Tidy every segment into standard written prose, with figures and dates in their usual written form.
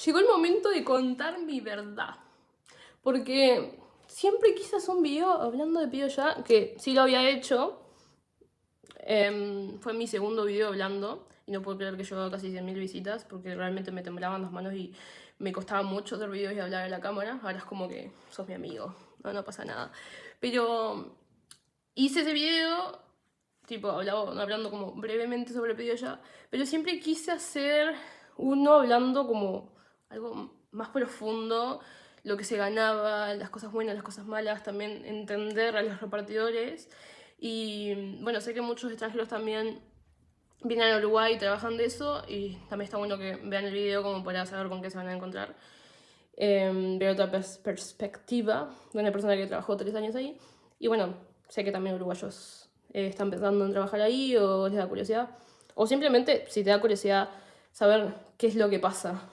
Llegó el momento de contar mi verdad. Porque siempre quise hacer un video hablando de Pido Ya, que sí lo había hecho. Fue mi segundo video hablando. Y no puedo creer que llegó a casi 100.000 visitas, porque realmente me temblaban las manos y me costaba mucho hacer videos y hablar a la cámara. Ahora es como que sos mi amigo, no pasa nada. Pero hice ese video, tipo, hablando como brevemente sobre Pido Ya, pero siempre quise hacer uno hablando como algo más profundo, lo que se ganaba, las cosas buenas, las cosas malas, también entender a los repartidores. Y bueno, sé que muchos extranjeros también vienen a Uruguay y trabajan de eso, y también está bueno que vean el video como para saber con qué se van a encontrar. Ver otra perspectiva de una persona que trabajó 3 años ahí. Y bueno, sé que también uruguayos están pensando en trabajar ahí o les da curiosidad. O simplemente, si te da curiosidad, saber qué es lo que pasa.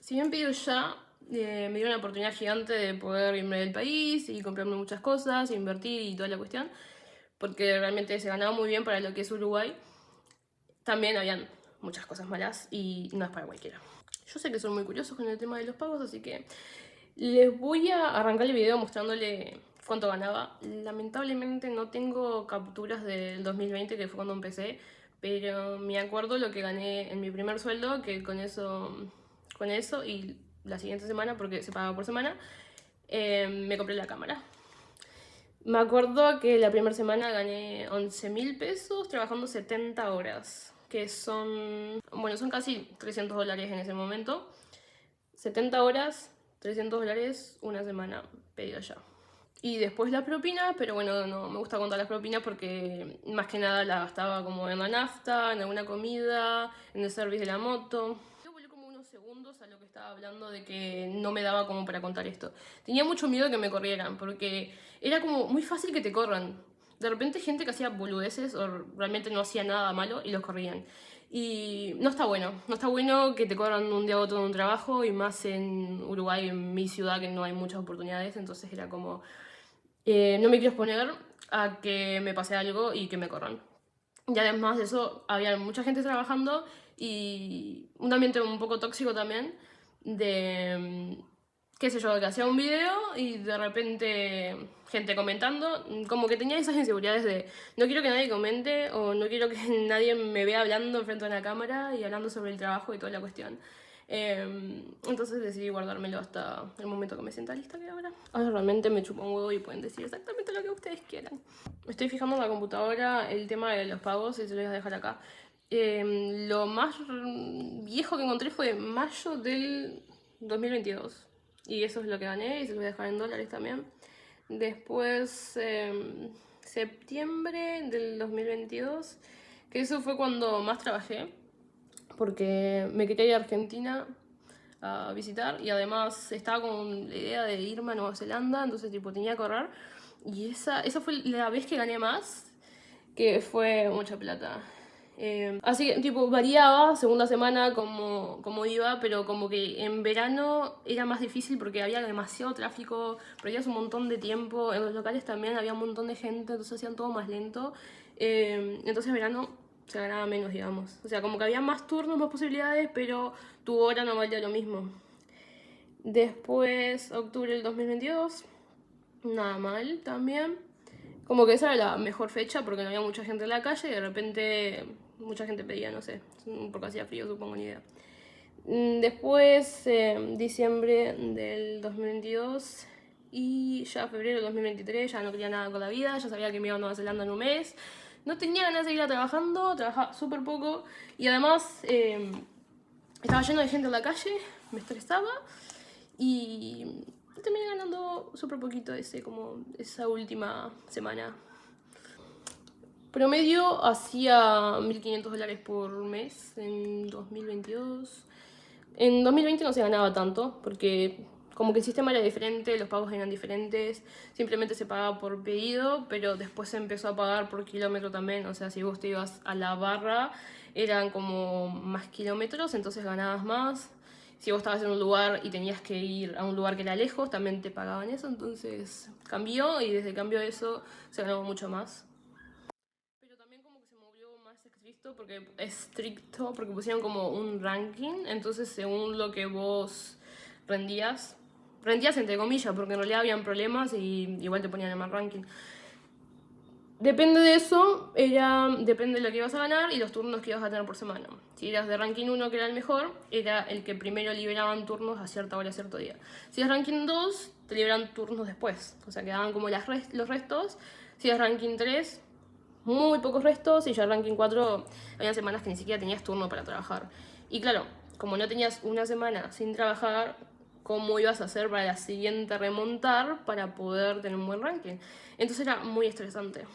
Si bien Pido Ya me dio una oportunidad gigante de poder irme del país y comprarme muchas cosas, invertir y toda la cuestión, porque realmente se ganaba muy bien para lo que es Uruguay, también habían muchas cosas malas y no es para cualquiera. Yo sé que son muy curiosos con el tema de los pagos, así que les voy a arrancar el video mostrándole cuánto ganaba. Lamentablemente no tengo capturas del 2020, que fue cuando empecé, pero me acuerdo lo que gané en mi primer sueldo, que con eso y la siguiente semana, porque se pagaba por semana, me compré la cámara. Me acuerdo que la primera semana gané 11.000 pesos trabajando 70 horas, que son casi $300 en ese momento. 70 horas, $300, una semana, pedido ya. Y después la propina, pero bueno, no me gusta contar las propinas porque más que nada la gastaba como en la nafta, en alguna comida, en el service de la moto. Yo volví como unos segundos a lo que estaba hablando de que no me daba como para contar esto. Tenía mucho miedo de que me corrieran porque era como muy fácil que te corran. De repente gente que hacía boludeces o realmente no hacía nada malo y los corrían. Y no está bueno que te corran un día a otro de un trabajo y más en Uruguay, en mi ciudad, que no hay muchas oportunidades, entonces era como, no me quiero exponer a que me pase algo y que me corran. Y además de eso, había mucha gente trabajando y un ambiente un poco tóxico también, de, qué sé yo, que hacía un video y de repente gente comentando, como que tenía esas inseguridades de no quiero que nadie comente o no quiero que nadie me vea hablando frente a una cámara y hablando sobre el trabajo y toda la cuestión. Entonces decidí guardármelo hasta el momento que me sienta lista, que ahora realmente me chupa un huevo y pueden decir exactamente lo que ustedes quieran. Me estoy fijando en la computadora el tema de los pagos y se lo voy a dejar acá. Lo más viejo que encontré fue mayo del 2022. Y eso es lo que gané y se lo voy a dejar en dólares también. Después, septiembre del 2022, que eso fue cuando más trabajé, porque me quería ir a Argentina a visitar y además estaba con la idea de irme a Nueva Zelanda, entonces tipo tenía que ahorrar. Y esa fue la vez que gané más, que fue mucha plata. Así que tipo variaba según la semana como iba, pero como que en verano era más difícil porque había demasiado tráfico, perdías un montón de tiempo, en los locales también había un montón de gente, entonces hacían todo más lento. Entonces verano se ganaba menos, digamos. O sea, como que había más turnos, más posibilidades, pero tu hora no valía lo mismo. Después, octubre del 2022, nada mal también. Como que esa era la mejor fecha porque no había mucha gente en la calle y de repente mucha gente pedía, no sé, porque hacía frío, supongo, ni idea. Después, diciembre del 2022 y ya febrero del 2023, ya no quería nada con la vida, ya sabía que me iba a Nueva Zelanda en un mes. No tenía ganas de seguir a trabajando, trabajaba súper poco y además estaba lleno de gente en la calle, me estresaba y terminé ganando súper poquito esa última semana. Promedio hacía $1.500 por mes en 2022. En 2020 no se ganaba tanto, porque como que el sistema era diferente, los pagos eran diferentes, simplemente se pagaba por pedido, pero después se empezó a pagar por kilómetro también, o sea, si vos te ibas a la barra, eran como más kilómetros, entonces ganabas más. Si vos estabas en un lugar y tenías que ir a un lugar que era lejos, también te pagaban eso, entonces cambió y desde que cambió eso se ganó mucho más. Pero también como que se movió más estricto porque pusieron como un ranking, entonces según lo que vos rendías entre comillas, porque en realidad habían problemas y igual te ponían en más ranking. Depende de eso, depende de lo que ibas a ganar y los turnos que ibas a tener por semana. Si eras de ranking 1, que era el mejor, era el que primero liberaban turnos a cierta hora, a cierto día. Si eras ranking 2, te liberan turnos después, o sea, quedaban como los restos. Si eras ranking 3, muy pocos restos, y ya ranking 4, había semanas que ni siquiera tenías turno para trabajar. Y claro, como no tenías una semana sin trabajar, ¿cómo ibas a hacer para la siguiente remontar para poder tener un buen ranking? Entonces era muy estresante.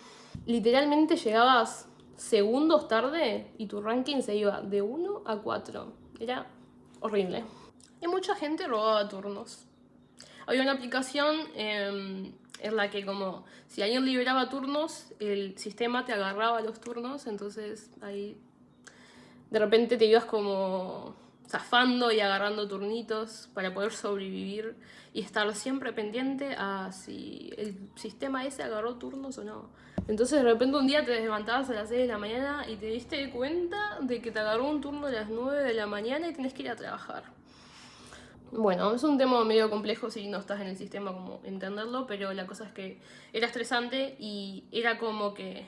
Literalmente llegabas segundos tarde y tu ranking se iba de 1 a 4. Era horrible. Y mucha gente robaba turnos. Había una aplicación en la que como si alguien liberaba turnos, el sistema te agarraba los turnos, entonces ahí de repente te ibas como zafando y agarrando turnitos para poder sobrevivir y estar siempre pendiente a si el sistema ese agarró turnos o no. Entonces de repente un día te levantabas a las 6 de la mañana y te diste cuenta de que te agarró un turno a las 9 de la mañana y tenés que ir a trabajar. Bueno, es un tema medio complejo si no estás en el sistema como entenderlo, pero la cosa es que era estresante y era como que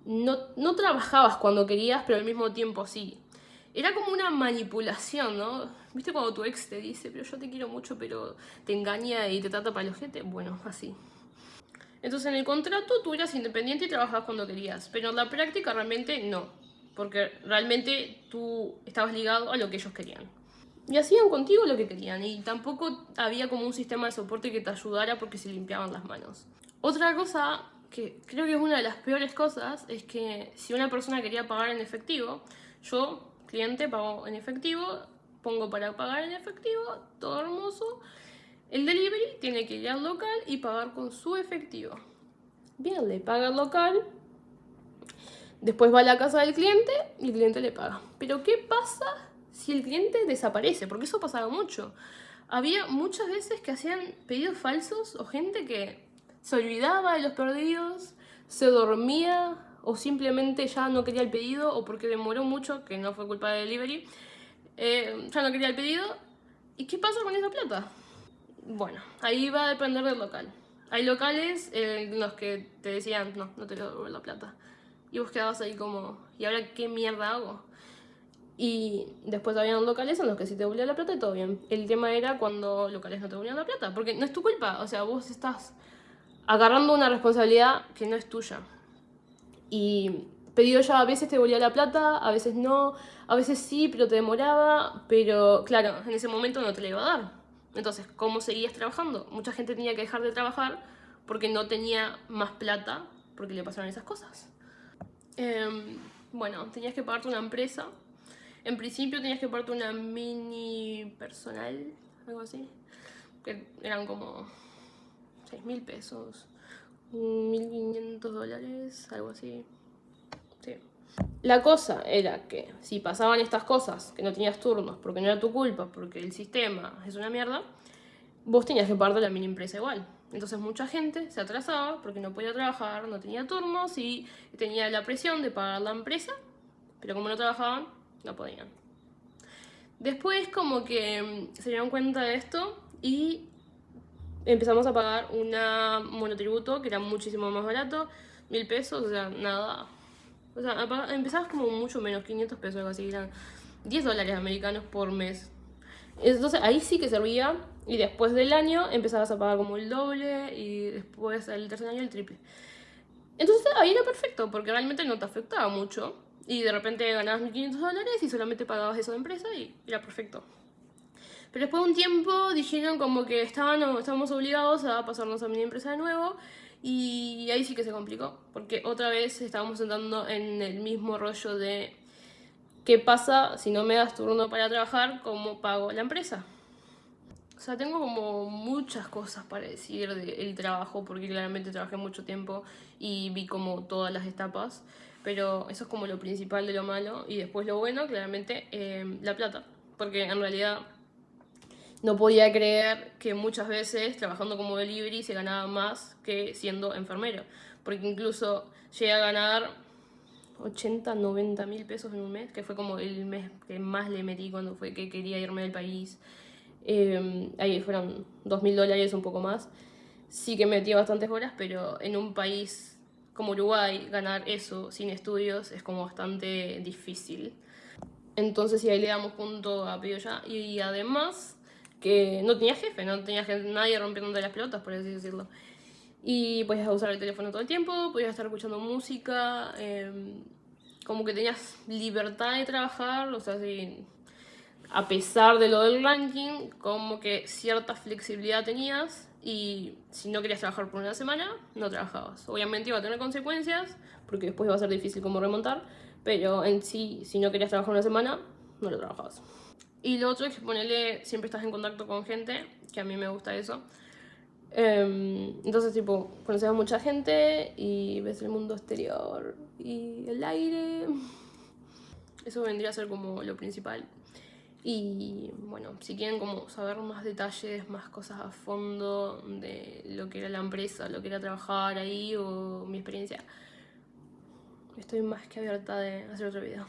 no trabajabas cuando querías, pero al mismo tiempo sí. Era como una manipulación, ¿no? ¿Viste cuando tu ex te dice, pero yo te quiero mucho, pero te engaña y te trata para el ojete? Bueno, así. Entonces en el contrato tú eras independiente y trabajabas cuando querías, pero en la práctica realmente no, porque realmente tú estabas ligado a lo que ellos querían. Y hacían contigo lo que querían, y tampoco había como un sistema de soporte que te ayudara porque se limpiaban las manos. Otra cosa que creo que es una de las peores cosas es que si una persona quería pagar en efectivo, yo, cliente, pago en efectivo, pongo para pagar en efectivo, todo hermoso. El delivery tiene que ir al local y pagar con su efectivo. Bien, le paga al local, después va a la casa del cliente y el cliente le paga. Pero ¿qué pasa si el cliente desaparece? Porque eso pasaba mucho. Había muchas veces que hacían pedidos falsos o gente que se olvidaba de los pedidos, se dormía o simplemente ya no quería el pedido o porque demoró mucho, que no fue culpa del delivery, ya no quería el pedido. ¿Y qué pasa con esa plata? Bueno, ahí va a depender del local. Hay locales en los que te decían, no te devuelvo la plata. Y vos quedabas ahí como, ¿y ahora qué mierda hago? Y después habían locales en los que sí te devolvían la plata y todo bien. El tema era cuando locales no te devolvían la plata, porque no es tu culpa. O sea, vos estás agarrando una responsabilidad que no es tuya. Y pedido ya a veces te devolvía la plata, a veces no, a veces sí, pero te demoraba. Pero claro, en ese momento no te la iba a dar. Entonces, ¿cómo seguías trabajando? Mucha gente tenía que dejar de trabajar porque no tenía más plata porque le pasaron esas cosas. Bueno, tenías que pagarte una empresa. En principio tenías que pagarte una mini personal, algo así. Que eran como 6.000 pesos, 1.500 dólares, algo así. Sí. La cosa era que si pasaban estas cosas, que no tenías turnos, porque no era tu culpa, porque el sistema es una mierda, vos tenías que pagarte la mini empresa igual. Entonces mucha gente se atrasaba porque no podía trabajar, no tenía turnos y tenía la presión de pagar la empresa, pero como no trabajaban, no podían. Después como que se dieron cuenta de esto y empezamos a pagar una monotributo que era muchísimo más barato, 1.000 pesos, o sea, nada. O sea, empezabas como mucho menos, 500 pesos, algo así, eran 10 dólares americanos por mes. Entonces ahí sí que servía y después del año empezabas a pagar como el doble y después el tercer año el triple. Entonces ahí era perfecto porque realmente no te afectaba mucho y de repente ganabas 1.500 dólares y solamente pagabas eso de empresa y era perfecto. Pero después de un tiempo dijeron como que estábamos obligados a pasarnos a mi empresa de nuevo y ahí sí que se complicó porque otra vez estábamos entrando en el mismo rollo de ¿qué pasa si no me das turno para trabajar? ¿Cómo pago la empresa? O sea, tengo como muchas cosas para decir del trabajo, porque claramente trabajé mucho tiempo y vi como todas las etapas, pero eso es como lo principal de lo malo. Y después lo bueno, claramente, la plata, porque en realidad no podía creer que muchas veces trabajando como delivery se ganaba más que siendo enfermero, porque incluso llegué a ganar 80, 90 mil pesos en un mes, que fue como el mes que más le metí cuando fue que quería irme del país. Ahí fueron $2.000, un poco más. Sí que metí bastantes horas, pero en un país como Uruguay ganar eso sin estudios es como bastante difícil. Entonces sí, ahí le damos punto a Pío ya. Y además que no tenía jefe, no tenía nadie rompiendo las pelotas, por así decirlo. Y podías usar el teléfono todo el tiempo, podías estar escuchando música, como que tenías libertad de trabajar, o sea, sí, a pesar de lo del ranking, como que cierta flexibilidad tenías y si no querías trabajar por una semana, no trabajabas. Obviamente iba a tener consecuencias, porque después iba a ser difícil como remontar, pero en sí, si no querías trabajar una semana, no lo trabajabas. Y lo otro es que ponerle, siempre estás en contacto con gente, que a mí me gusta eso. Entonces, tipo, conoces a mucha gente y ves el mundo exterior y el aire. Eso vendría a ser como lo principal. Y bueno, si quieren como saber más detalles, más cosas a fondo de lo que era la empresa, lo que era trabajar ahí o mi experiencia, estoy más que abierta de hacer otro video.